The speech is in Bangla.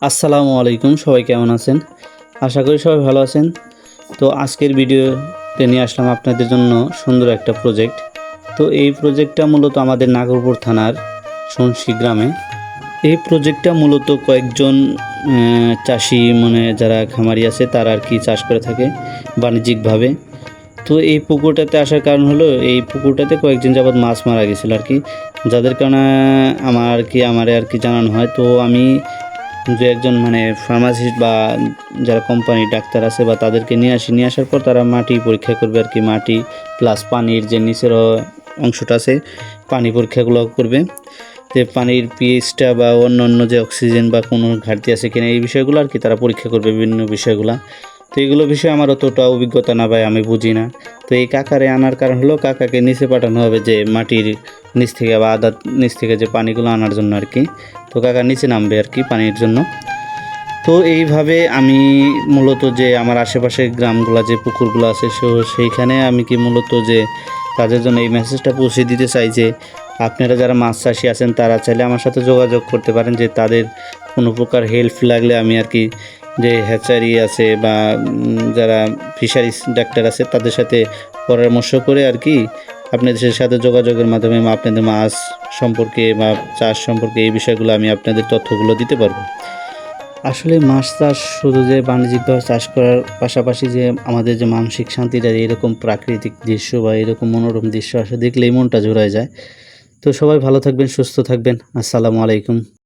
আসসালামু আলাইকুম, সবাই কেমন আছেন? আশা করি সবাই ভালো আছেন। তো আজকের ভিডিওতে নিয়ে আসলাম আপনাদের জন্য সুন্দর একটা প্রজেক্ট। তো এই প্রজেক্টটা মূলত আমাদের নাগরপুর থানার সন্সী গ্রামে। এই প্রজেক্টটা মূলত কয়েকজন চাষি মানে যারা খামারি আছে তারা আর কি চাষ করে থাকে বাণিজ্যিকভাবে। তো এই পুকুরটাতে আসার কারণ হলো এই পুকুরটাতে কয়েকদিন যাবৎ মাছ মারা গেছিলো আর কি, যাদের কারণে আমারে আর কি জানানো হয়। তো আমি যে একজন মানে ফার্মাসিস্ট বা যারা কোম্পানির ডাক্তার আছে বা তাদেরকে নিয়ে আসার পর তারা মাটি পরীক্ষা করবে আর কি, মাটি প্লাস পানির যে নিচের অংশটা আছে পানি পরীক্ষাগুলো করবে, যে পানির পিএইচটা বা অন্য যে অক্সিজেন বা কোনো ঘাটতি আছে কিনা এই বিষয়গুলো আর কি তারা পরীক্ষা করবে, বিভিন্ন বিষয়গুলো। তো এইগুলো বিষয়ে আমার অতটা অভিজ্ঞতা না ভাই, আমি বুঝি না। তো এই কাকারে আনার কারণ হলো কাকাকে নিচে পাঠানো হবে যে মাটির নিচ থেকে বা আদার নিচ থেকে যে পানিগুলো আনার জন্য আর কি। তো কাকা নিচে নামবে আর কি পানির জন্য। তো এইভাবে আমি মূলত যে আমার আশেপাশে গ্রামগুলো যে পুকুরগুলো আছে সেইখানে আমি কি মূলত যে তাদের জন্য এই মেসেজটা পৌঁছে দিতে চাই যে আপনারা যারা মাছ চাষি আছেন তারা চাইলে আমার সাথে যোগাযোগ করতে পারেন, যে তাদের কোনো প্রকার হেল্প লাগলে আমি আর কি যে হ্যাচারি আছে বা যারা ফিশারিজ ডাক্তার আছে তাদের সাথে পরামর্শ করে আর কি আপনাদের সাথে যোগাযোগের মাধ্যমে আপনাদের মাছ সম্পর্কে বা চাষ সম্পর্কে এই বিষয়গুলো আমি আপনাদের তথ্যগুলো দিতে পারবো। আসলে মাছ চাষ শুধু যে বাণিজ্যিকভাবে চাষ করার পাশাপাশি যে আমাদের যে মানসিক শান্তিটা, এরকম প্রাকৃতিক দৃশ্য বা এরকম মনোরম দৃশ্য আসলে দেখলেই মনটা জুড়ায় যায়। তো সবাই ভালো থাকবেন, সুস্থ থাকবেন। আসসালামু আলাইকুম।